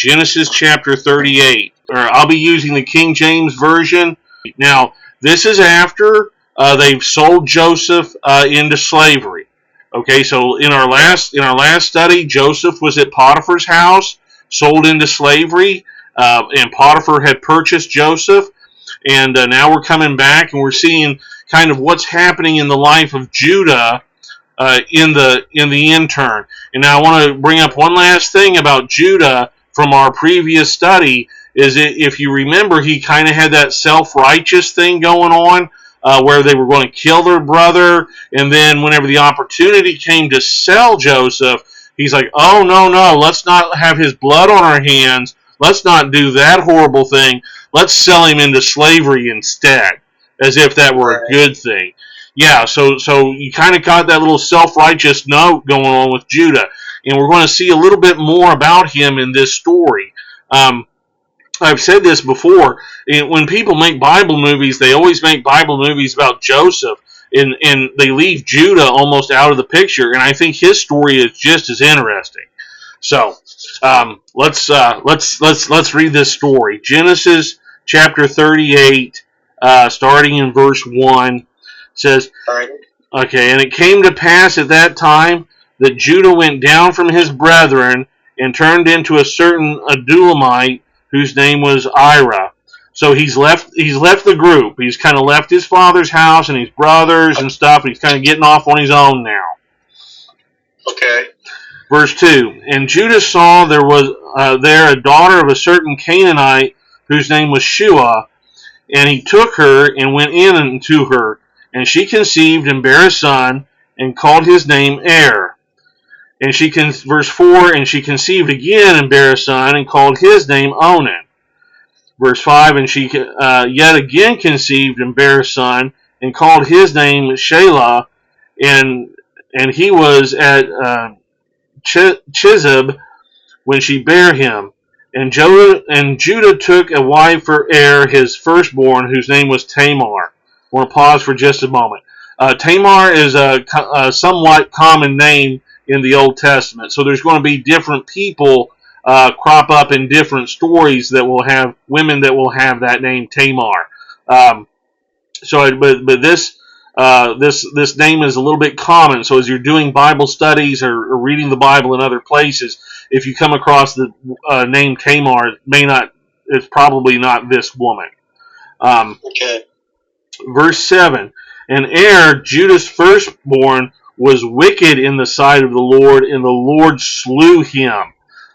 Genesis chapter 38. Or I'll be using the King James Version. Now, this is after they've sold Joseph into slavery. Okay, so in our last study, Joseph was at Potiphar's house, sold into slavery, and Potiphar had purchased Joseph. And now we're coming back, and we're seeing kind of what's happening in the life of Judah in the intern. And now I want to bring up one last thing about Judah from our previous study. Is if you remember, he kind of had that self-righteous thing going on, where they were going to kill their brother, and then whenever the opportunity came to sell Joseph, he's like, oh, no, let's not have his blood on our hands. Let's not do that horrible thing. Let's sell him into slavery instead, as if that were a good thing. Yeah, so you kind of got that little self-righteous note going on with Judah, and we're going to see a little bit more about him in this story. I've said this before. When people make Bible movies, they always make Bible movies about Joseph, and they leave Judah almost out of the picture. And I think his story is just as interesting. So let's read this story. Genesis chapter 38, starting in verse 1, says, okay, and it came to pass at that time that Judah went down from his brethren and turned into a certain Adulamite, whose name was Ira. So he's left the group. He's kind of left his father's house and his brothers and stuff, and he's kind of getting off on his own now. Okay. Verse 2, and Judah saw there was there a daughter of a certain Canaanite, whose name was Shua, and he took her and went in unto her, and she conceived and bare a son, and called his name Er. And verse 4, and she conceived again and bare a son, and called his name Onan. Verse 5, and she yet again conceived and bare a son, and called his name Shelah, and he was at Chizib when she bare him. And Judah took a wife for Er, his firstborn, whose name was Tamar. I want to pause for just a moment. Tamar is a somewhat common name in the Old Testament. So there's going to be different people crop up in different stories that will have women that will have that name Tamar. But this name is a little bit common. So as you're doing Bible studies or reading the Bible in other places, if you come across the name Tamar, it's probably not this woman. Okay. Verse 7, and Er, Judah's firstborn, was wicked in the sight of the Lord, and the Lord slew him.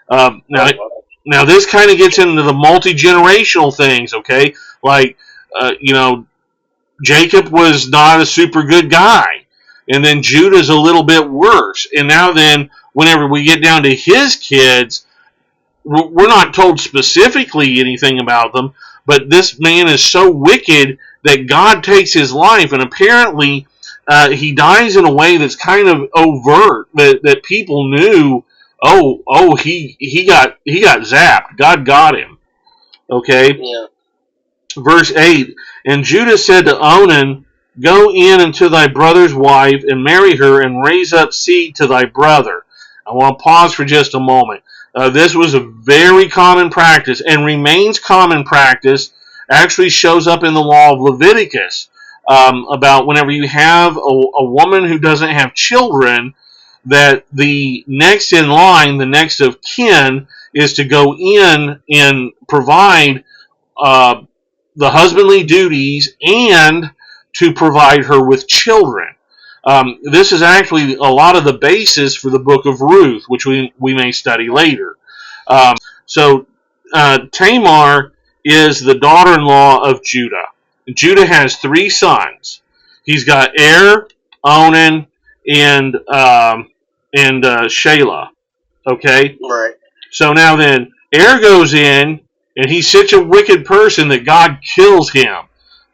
Now this kind of gets into the multi-generational things, okay? Like, Jacob was not a super good guy, and then Judah's a little bit worse. And now then, whenever we get down to his kids, we're not told specifically anything about them, but this man is so wicked that God takes his life, and apparently he dies in a way that's kind of overt, that people knew. He got zapped. God got him. Okay. Yeah. Verse 8, and Judah said to Onan, go in unto thy brother's wife and marry her, and raise up seed to thy brother. I want to pause for just a moment. This was a very common practice, and remains common practice. Actually shows up in the law of Leviticus. About whenever you have a woman who doesn't have children, that the next in line, the next of kin, is to go in and provide the husbandly duties and to provide her with children. This is actually a lot of the basis for the book of Ruth, which we may study later. Tamar is the daughter-in-law of Judah. Judah has 3 sons. He's got Er, Onan, and Shelah. Okay? Right. So now then, Er goes in, and he's such a wicked person that God kills him.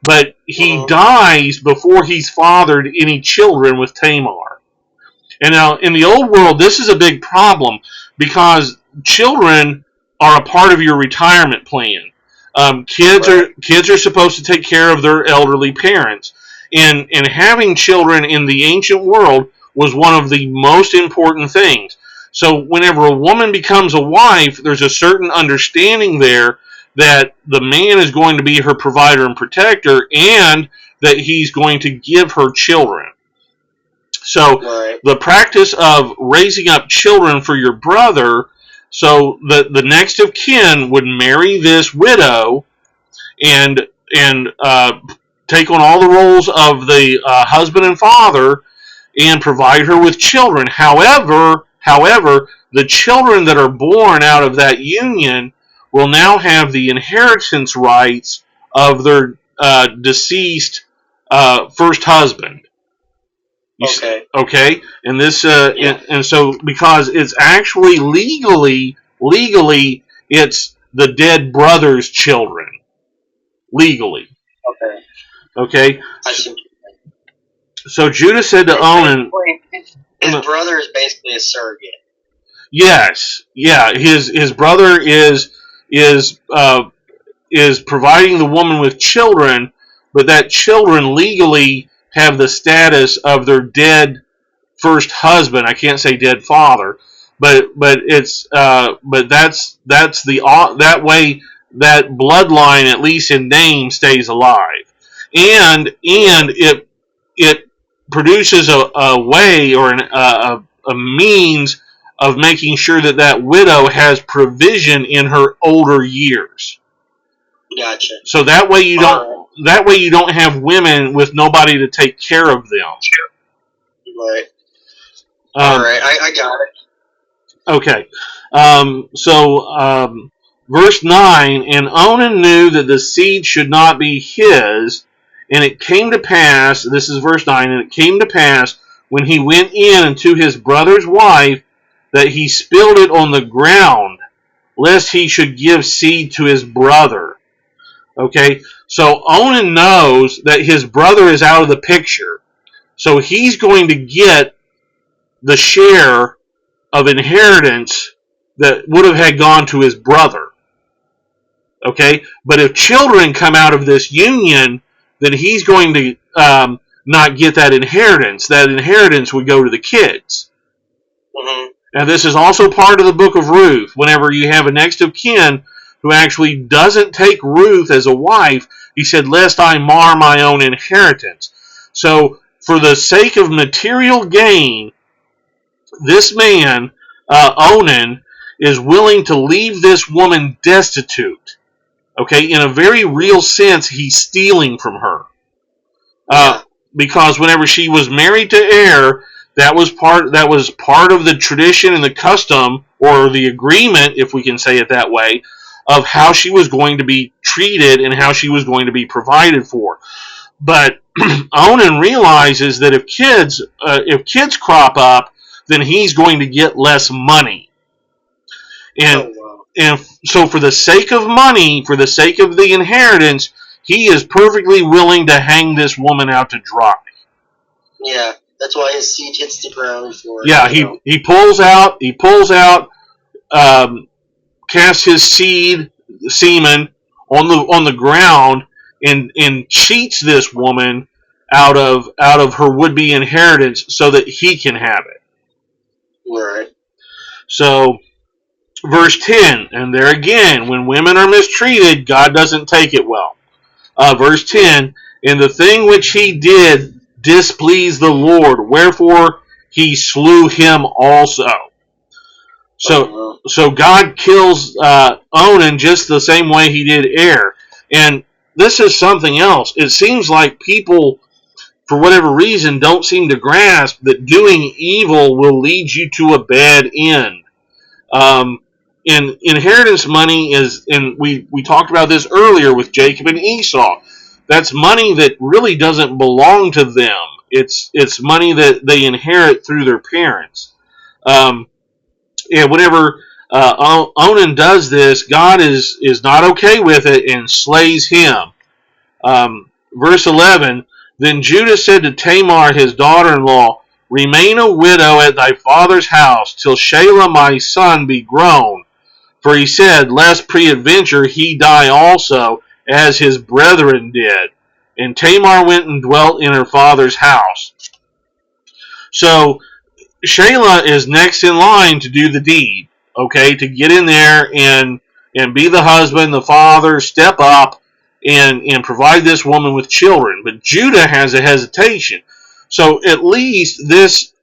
But he dies before he's fathered any children with Tamar. And now, in the old world, this is a big problem, because children are a part of your retirement plan. Kids are supposed to take care of their elderly parents, and having children in the ancient world was one of the most important things. So whenever a woman becomes a wife, there's a certain understanding there that the man is going to be her provider and protector, and that he's going to give her children. So the practice of raising up children for your brother, so the next of kin would marry this widow and take on all the roles of the husband and father and provide her with children. However, the children that are born out of that union will now have the inheritance rights of their deceased first husband. Okay, and this and so because it's actually legally it's the dead brother's children legally. Okay. I see. So Judah said to Onan, his brother is basically a surrogate. Yes, yeah, his brother is providing the woman with children, but that children legally have the status of their dead first husband. I can't say dead father, but it's but that's that way that bloodline, at least in name, stays alive, and it produces a way or a means of making sure that that widow has provision in her older years. Gotcha. So that way you don't have women with nobody to take care of them. Right. All right, I got it. Okay. Verse 9, and Onan knew that the seed should not be his, and it came to pass, this is verse 9, and it came to pass when he went in unto his brother's wife that he spilled it on the ground, lest he should give seed to his brother. Okay, so Onan knows that his brother is out of the picture, so he's going to get the share of inheritance that would have had gone to his brother. Okay, but if children come out of this union, then he's going to not get that inheritance. That inheritance would go to the kids. Mm-hmm. Now, this is also part of the book of Ruth. Whenever you have a next of kin who actually doesn't take Ruth as a wife, he said, lest I mar my own inheritance. So, for the sake of material gain, this man, Onan, is willing to leave this woman destitute. Okay, in a very real sense, he's stealing from her. Because whenever she was married to Er, that was part of the tradition and the custom, or the agreement, if we can say it that way, of how she was going to be treated and how she was going to be provided for. But Onan realizes that if kids crop up, then he's going to get less money. And so for the sake of money, for the sake of the inheritance, he is perfectly willing to hang this woman out to dry. Yeah, that's why his seed hits the ground before. Yeah, he pulls out, casts his semen on the ground and cheats this woman out of her would-be inheritance so that he can have it. Right. So, verse 10, and there again, when women are mistreated, God doesn't take it well. Verse 10, and the thing which he did displeased the Lord, wherefore he slew him also. So God kills Onan just the same way he did Er. And this is something else. It seems like people, for whatever reason, don't seem to grasp that doing evil will lead you to a bad end. And inheritance money is, and we talked about this earlier with Jacob and Esau. That's money that really doesn't belong to them. It's money that they inherit through their parents. Whenever Onan does this, God is not okay with it and slays him. Verse 11, then Judah said to Tamar, his daughter-in-law, remain a widow at thy father's house till Shelah my son be grown. For he said, lest peradventure he die also, as his brethren did. And Tamar went and dwelt in her father's house. So, Shayla is next in line to do the deed, okay, to get in there and be the husband, the father, step up and provide this woman with children. But Judah has a hesitation. So at least this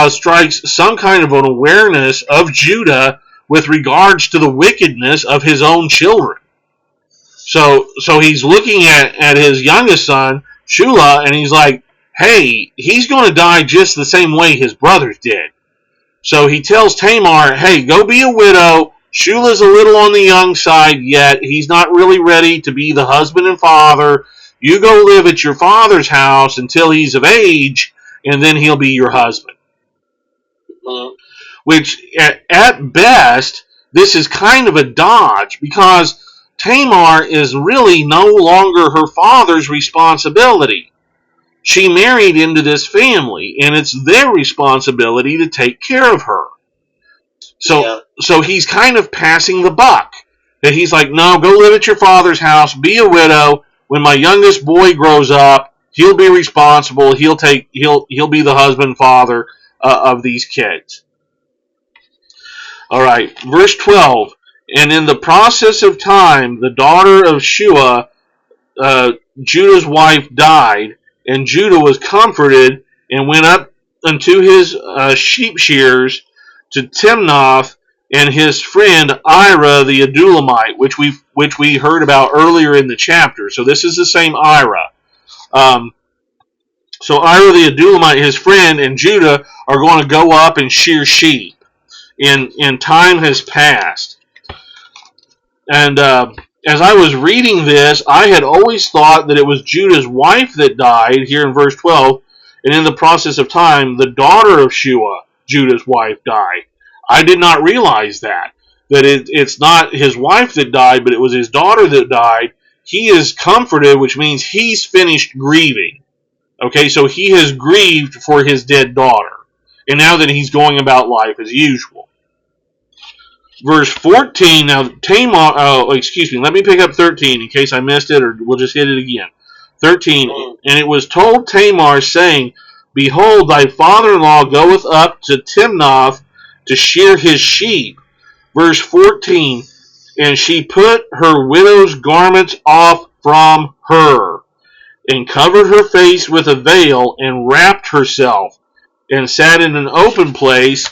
strikes some kind of an awareness of Judah with regards to the wickedness of his own children. So he's looking at his youngest son, Shula, and he's like, hey, he's going to die just the same way his brothers did. So he tells Tamar, hey, go be a widow. Shula's a little on the young side yet. He's not really ready to be the husband and father. You go live at your father's house until he's of age, and then he'll be your husband. Which, at best, this is kind of a dodge, because Tamar is really no longer her father's responsibility. She married into this family, and it's their responsibility to take care of her. So he's kind of passing the buck. That he's like, no, go live at your father's house, be a widow. When my youngest boy grows up, he'll be responsible. He'll be the husband and father of these kids. All right, verse 12. And in the process of time, the daughter of Shua, Judah's wife, died, and Judah was comforted and went up unto his sheep shears to Timnath, and his friend Ira the Adullamite, which we heard about earlier in the chapter. So this is the same Ira. So Ira the Adullamite, his friend, and Judah are going to go up and shear sheep. And time has passed. And as I was reading this, I had always thought that it was Judah's wife that died, here in verse 12, and in the process of time, the daughter of Shua, Judah's wife, died. I did not realize that it's not his wife that died, but it was his daughter that died. He is comforted, which means he's finished grieving. Okay, so he has grieved for his dead daughter. And now that he's going about life as usual. Verse 14, now Tamar, let me pick up 13 in case I missed it, or we'll just hit it again. 13, and it was told Tamar, saying, behold, thy father-in-law goeth up to Timnath to shear his sheep. Verse 14, and she put her widow's garments off from her, and covered her face with a veil, and wrapped herself, and sat in an open place,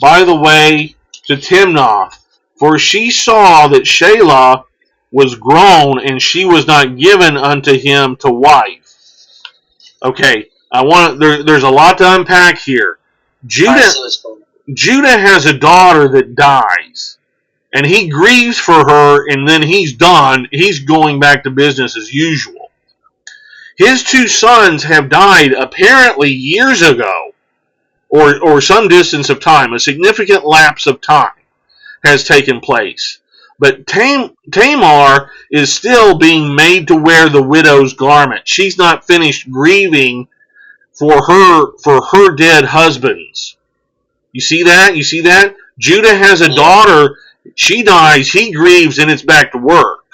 by the way to Timnath. For she saw that Shelah was grown, and she was not given unto him to wife. Okay, there's a lot to unpack here. Judah has a daughter that dies, and he grieves for her, and then he's done. He's going back to business as usual. His two sons have died apparently years ago, or some distance of time. A significant lapse of time has taken place. But Tamar is still being made to wear the widow's garment. She's not finished grieving for her dead husbands. You see that? Judah has a daughter. She dies. He grieves, and it's back to work.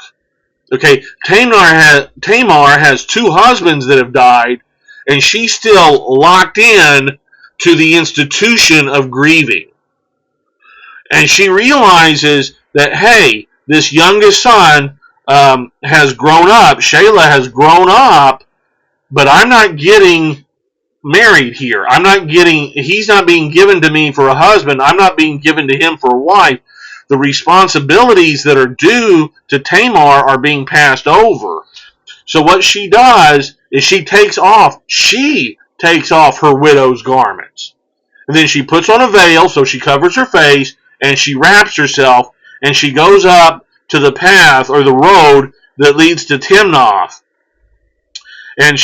Okay, Tamar has two husbands that have died, and she's still locked in to the institution of grieving. And she realizes that, hey, this youngest son has grown up. Shelah has grown up, but I'm not getting married here. He's not being given to me for a husband. I'm not being given to him for a wife. The responsibilities that are due to Tamar are being passed over. So what she does is she takes off her widow's garments. And then she puts on a veil, so she covers her face, and she wraps herself, and she goes up to the path or the road that leads to Timnath. And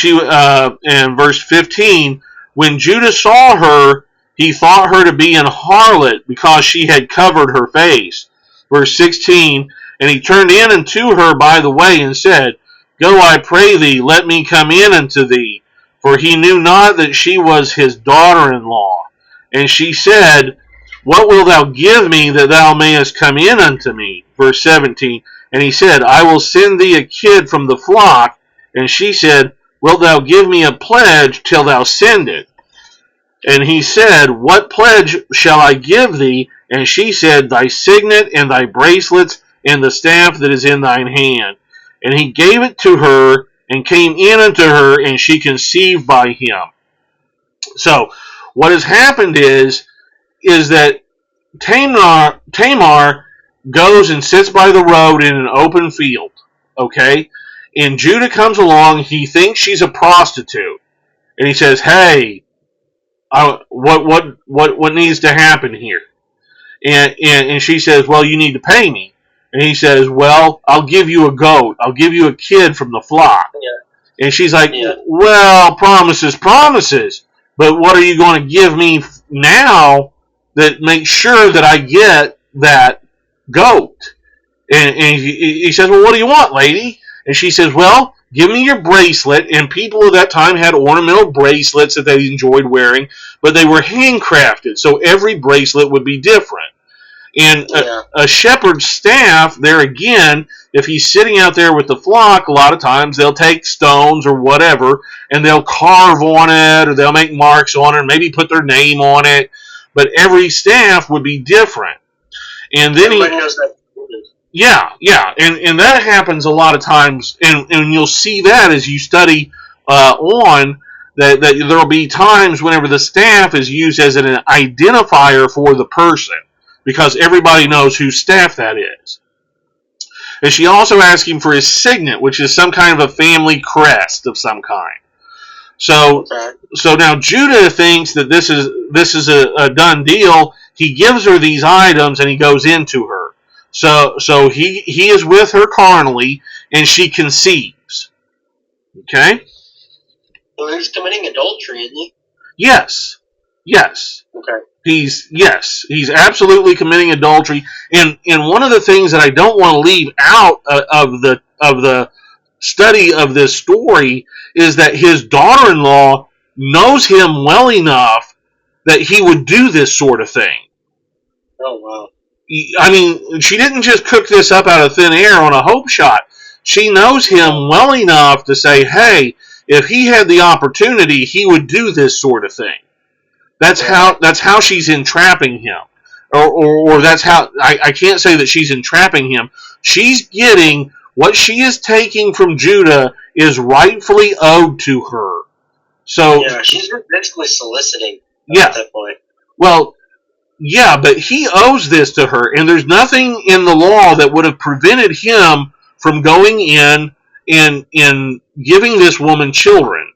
in verse 15, when Judah saw her, he thought her to be an harlot because she had covered her face. Verse 16, and he turned in unto her by the way and said, go, I pray thee, let me come in unto thee. For he knew not that she was his daughter-in-law. And she said, what wilt thou give me that thou mayest come in unto me? Verse 17, and he said, I will send thee a kid from the flock. And she said, wilt thou give me a pledge till thou send it? And he said, What pledge shall I give thee? And she said, Thy signet and thy bracelets and the staff that is in thine hand. And he gave it to her and came in unto her, and she conceived by him. So, what has happened is that Tamar goes and sits by the road in an open field. Okay? And Judah comes along, he thinks she's a prostitute. And he says, Hey, what needs to happen here? And she says, Well, you need to pay me. And he says, Well, I'll give you a goat. I'll give you a kid from the flock. Yeah. And she's like, Yeah. Well, promises. But what are you going to give me now that makes sure that I get that goat? And he says, Well, what do you want, lady? And she says, Well, give me your bracelet. And people of that time had ornamental bracelets that they enjoyed wearing, but they were handcrafted, so every bracelet would be different. And a shepherd's staff, there again, if he's sitting out there with the flock, a lot of times they'll take stones or whatever, and they'll carve on it, or they'll make marks on it, and maybe put their name on it. But every staff would be different. And then everybody knows that. Yeah, and that happens a lot of times, and you'll see that as you study on, that there will be times whenever the staff is used as an identifier for the person, because everybody knows whose staff that is. And she also asked him for his signet, which is some kind of a family crest of some kind. So now Judah thinks that this is a done deal. He gives her these items, and he goes into her. So he is with her carnally, and she conceives. Okay? So he's committing adultery, isn't he? Yes. Okay. He's absolutely committing adultery. And one of the things that I don't want to leave out of the study of this story is that his daughter-in-law knows him well enough that he would do this sort of thing. Oh, wow. I mean, she didn't just cook this up out of thin air on a hope shot. She knows him well enough to say, hey, if he had the opportunity, he would do this sort of thing. That's how she's entrapping him. Or that's how, I can't say that she's entrapping him. She's getting what she is taking from Judah is rightfully owed to her. So yeah, she's basically soliciting at that point. Well, yeah, but he owes this to her, and there's nothing in the law that would have prevented him from going in and giving this woman children.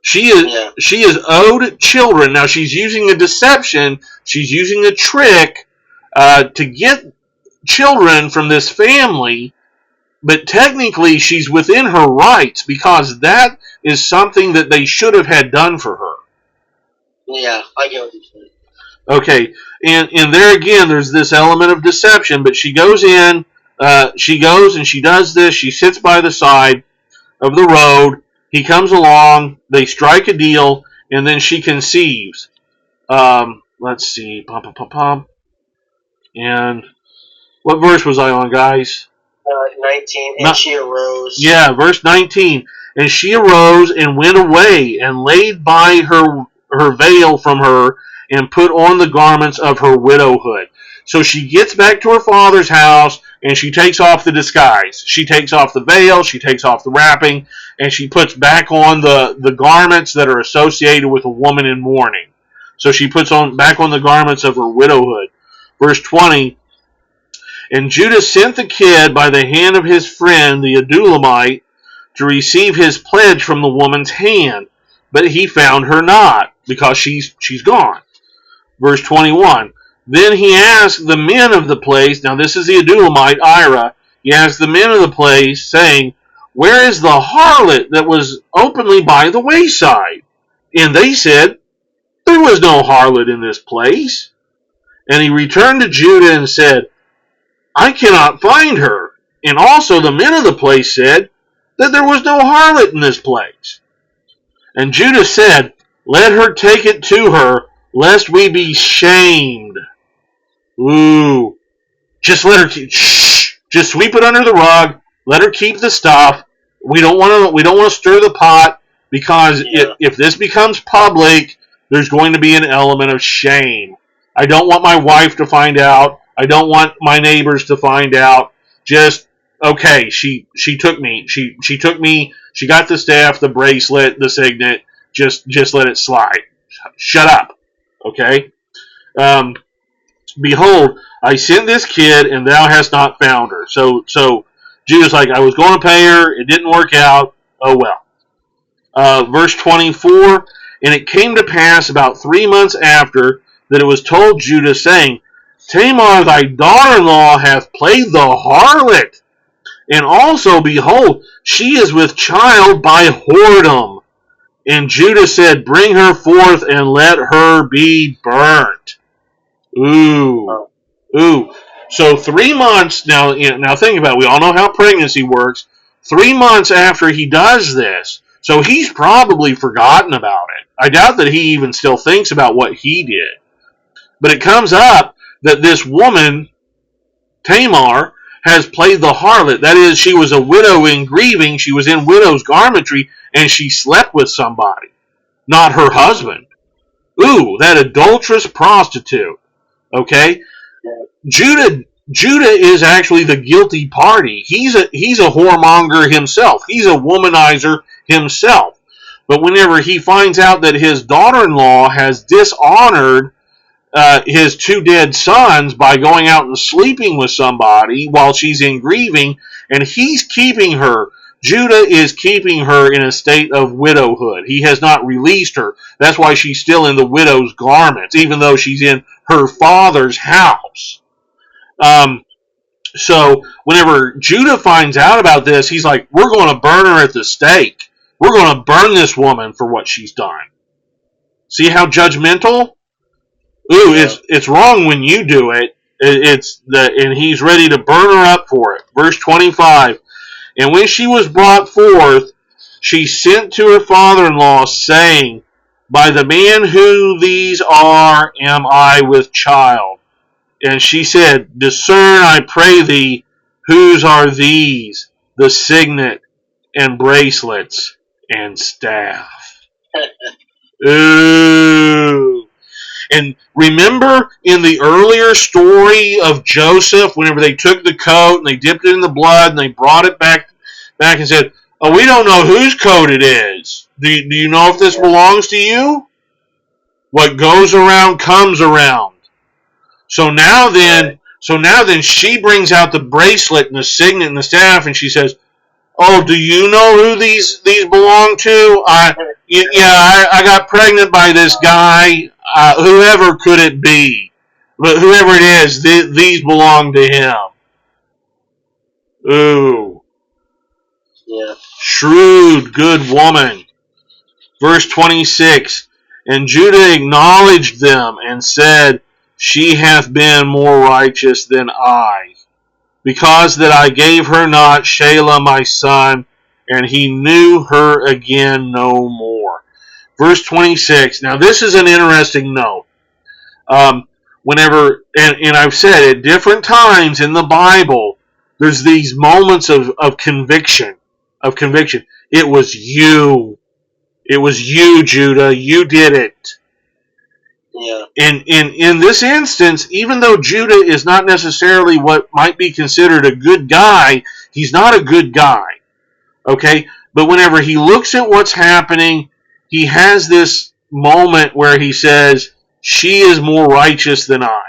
She is owed children. Now she's using a deception. She's using a trick to get children from this family, but technically she's within her rights because that is something that they should have had done for her. Yeah, I get what you're saying. Okay, and there again, there's this element of deception, but she goes in, she goes and she does this, she sits by the side of the road, he comes along, they strike a deal, and then she conceives. Let's see, and what verse was I on, guys? 19, and she arose. Yeah, verse 19, and she arose and went away, and laid by her veil from her, and put on the garments of her widowhood. So she gets back to her father's house, and she takes off the disguise. She takes off the veil, she takes off the wrapping, and she puts back on the garments that are associated with a woman in mourning. So she puts back on the garments of her widowhood. Verse 20, and Judah sent the kid by the hand of his friend, the Adulamite, to receive his pledge from the woman's hand. But he found her not, because she's gone. Verse 21, then he asked the men of the place, now this is the Adulamite, Ira, he asked the men of the place, saying, where is the harlot that was openly by the wayside? And they said, there was no harlot in this place. And he returned to Judah and said, I cannot find her. And also the men of the place said that there was no harlot in this place. And Judah said, let her take it to her, lest we be shamed. Ooh. Just let her keep, just sweep it under the rug, let her keep the stuff, We don't want to stir the pot, because Yeah. if this becomes public, there's going to be an element of shame. I don't want my wife to find out. I don't want my neighbors to find out. Just okay. She took me. She took me. She got the staff, the bracelet, the signet. Just let it slide. Shut up. Okay. Um, Behold, I sent this kid, and thou hast not found her. So Judah's like, I was going to pay her. It didn't work out. Oh well. Verse 24, and it came to pass about 3 months after that it was told Judah, saying, Tamar thy daughter-in-law hath played the harlot, and also, behold, she is with child by whoredom. And Judah said, Bring her forth and let her be burnt. Ooh. Ooh. So 3 months, now think about it. We all know how pregnancy works. 3 months after he does this, so he's probably forgotten about it. I doubt that he even still thinks about what he did. But it comes up that this woman, Tamar, has played the harlot. That is, she was a widow in grieving. She was in widow's garmentry, and she slept with somebody, not her husband. Ooh, that adulterous prostitute. Okay? Judah is actually the guilty party. He's a whoremonger himself. He's a womanizer himself. But whenever he finds out that his daughter-in-law has dishonored his 2 dead sons by going out and sleeping with somebody while she's in grieving, and he's keeping her, Judah is keeping her in a state of widowhood. He has not released her. That's why she's still in the widow's garments, even though she's in her father's house. So whenever Judah finds out about this, he's like, we're going to burn her at the stake. We're going to burn this woman for what she's done. See how judgmental? Ooh, Yeah. it's wrong when you do it. And he's ready to burn her up for it. Verse 25. And when she was brought forth, she sent to her father-in-law, saying, By the man who these are, am I with child. And she said, Discern, I pray thee, whose are these, the signet and bracelets and staff. Ooh. And remember in the earlier story of Joseph, whenever they took the coat and they dipped it in the blood and they brought it back and said, Oh, we don't know whose coat it is. Do you know if this belongs to you? What goes around comes around. So now then she brings out the bracelet and the signet and the staff, and she says, "Oh, do you know who these belong to? I got pregnant by this guy. Whoever could it be? But whoever it is, these belong to him." Ooh, Yeah. shrewd, good woman. Verse 26, and Judah acknowledged them and said, She hath been more righteous than I, because that I gave her not Shelah my son, and he knew her again no more. Verse 26, now this is an interesting note. Whenever, and I've said at different times in the Bible, there's these moments of conviction. It was you. It was you, Judah. You did it. Yeah. And in this instance, even though Judah is not necessarily what might be considered a good guy, he's not a good guy. Okay? But whenever he looks at what's happening, he has this moment where he says, She is more righteous than I.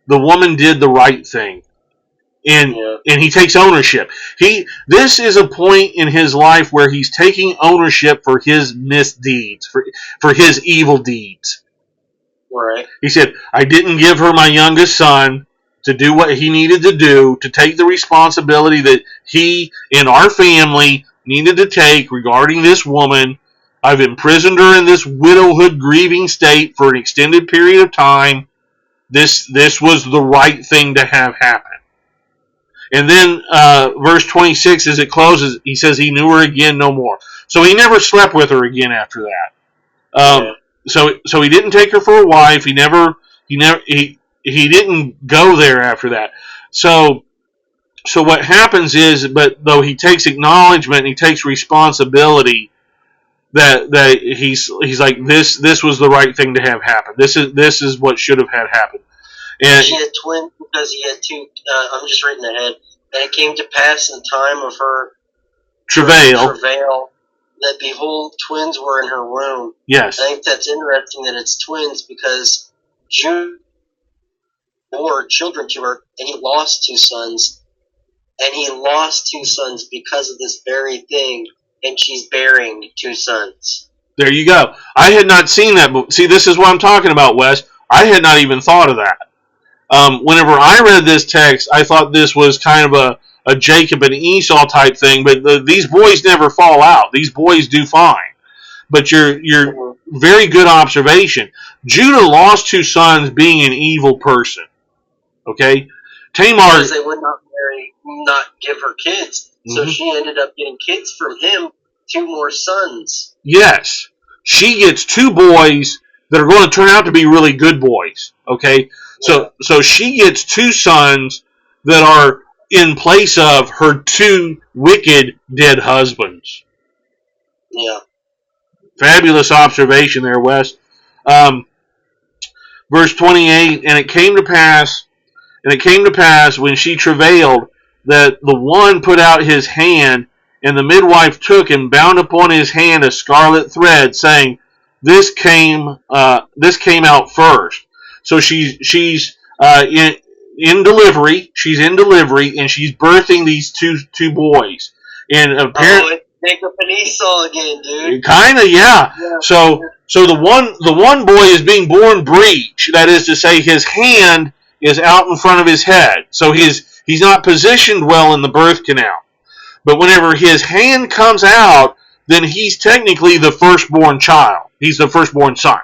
The woman did the right thing. And he takes ownership. This is a point in his life where he's taking ownership for his misdeeds, for his evil deeds. Right. He said, I didn't give her my youngest son to do what he needed to do, to take the responsibility that he and our family needed to take regarding this woman. I've imprisoned her in this widowhood grieving state for an extended period of time. This was the right thing to have happen. And then verse 26, as it closes, he says he knew her again no more. So he never slept with her again after that. So he didn't take her for a wife. He didn't go there after that. So So what happens is, but though he takes acknowledgement and he takes responsibility, that he's like, this was the right thing to have happen. This is what should have had happened. And she had twins because he had two. I'm just reading ahead. And it came to pass in the time of her travail that behold, twins were in her womb. Yes. I think that's interesting that it's twins because Judah bore children to her, and he lost two sons. And he lost two sons because of this very thing, and she's bearing two sons. There you go. I had not seen that, but see, this is what I'm talking about, Wes. I had not even thought of that. Whenever I read this text, I thought this was kind of a Jacob and Esau type thing, but these boys never fall out. These boys do fine. But your very good observation. Judah lost two sons being an evil person. Okay? Tamar... Because they would not give her kids. So she ended up getting kids from him, two more sons. Yes. She gets two boys that are going to turn out to be really good boys. Okay? Yeah. So she gets two sons that are in place of her two wicked dead husbands. Yeah. Fabulous observation there, Wes. Verse 28, and it came to pass when she travailed that the one put out his hand, and the midwife took and bound upon his hand a scarlet thread, saying, "This came out first." So she's in delivery. She's in delivery, and she's birthing these two boys. And apparently, Jacob and Esau again, dude. Kinda, yeah. So the one boy is being born breech. That is to say, his hand is out in front of his head, so he's not positioned well in the birth canal. But whenever his hand comes out, then he's technically the firstborn child. He's the firstborn son.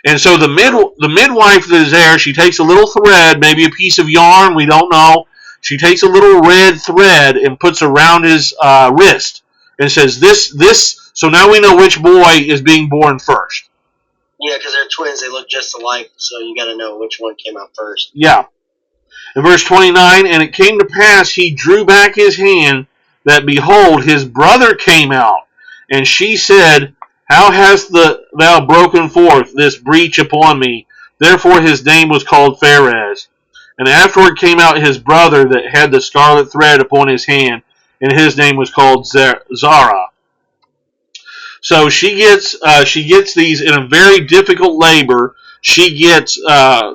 And so the midwife that is there, she takes a little thread, maybe a piece of yarn, we don't know. She takes a little red thread and puts around his wrist and says, this. So now we know which boy is being born first. Yeah, because they're twins. They look just alike, so you got to know which one came out first. Yeah. In verse 29, and it came to pass, he drew back his hand, that behold, his brother came out. And she said, how hast thou broken forth this breach upon me? Therefore his name was called Pharez. And afterward came out his brother that had the scarlet thread upon his hand, and his name was called Zara. So she gets these in a very difficult labor. She gets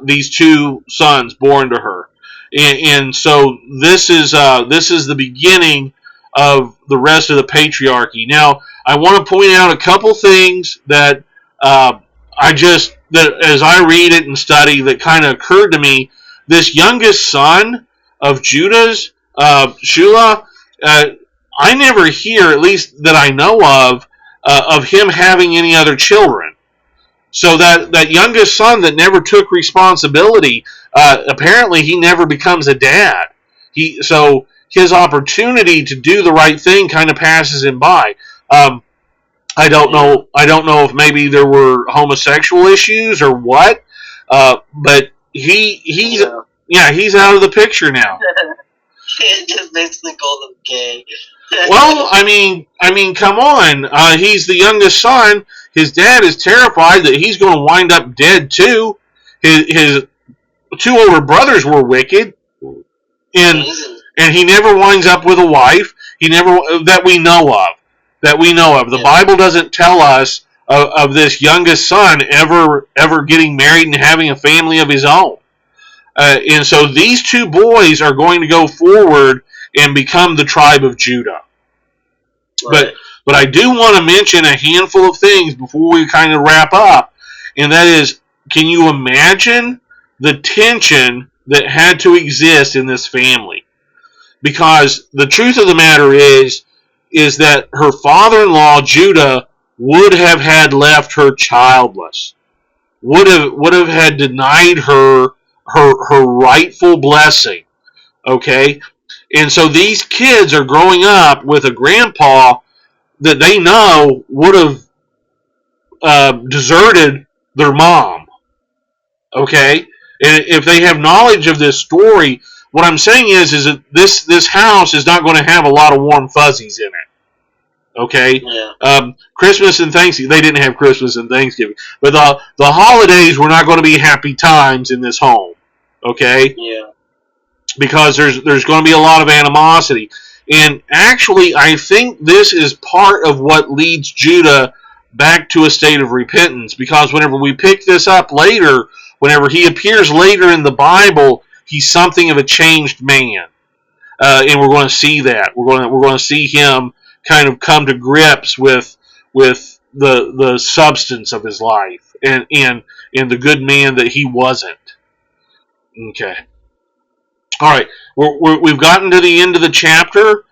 these two sons born to her, and so this is the beginning of the rest of the patriarchy. Now, I want to point out a couple things that as I read it and study, that kind of occurred to me. This youngest son of Judah's, Shula, I never hear, at least that I know of him having any other children. So that youngest son that never took responsibility, apparently he never becomes a dad. So his opportunity to do the right thing kind of passes him by. I don't know if maybe there were homosexual issues or what, but he's out of the picture now. Just basically called him gay. Well, I mean, come on. He's the youngest son. His dad is terrified that he's going to wind up dead too. His two older brothers were wicked, and he never winds up with a wife. He never that we know of. The Bible doesn't tell us of this youngest son ever getting married and having a family of his own. And so these two boys are going to go forward and become the tribe of Judah. Right. But I do want to mention a handful of things before we kind of wrap up, and that is, can you imagine the tension that had to exist in this family? Because the truth of the matter is that her father-in-law, Judah, would have had left her childless, would have had denied her rightful blessing. Okay? And so these kids are growing up with a grandpa that they know would have deserted their mom. Okay? And if they have knowledge of this story, what I'm saying is that this house is not going to have a lot of warm fuzzies in it. Okay, Yeah. Christmas and Thanksgiving, they didn't have Christmas and Thanksgiving, but the holidays were not going to be happy times in this home. Okay, Yeah. because there's going to be a lot of animosity, and actually, I think this is part of what leads Judah back to a state of repentance. Because whenever we pick this up later, whenever he appears later in the Bible, he's something of a changed man. And we're going to see that. We're going to see him kind of come to grips with the substance of his life and the good man that he wasn't. Okay. All right. We've gotten to the end of the chapter.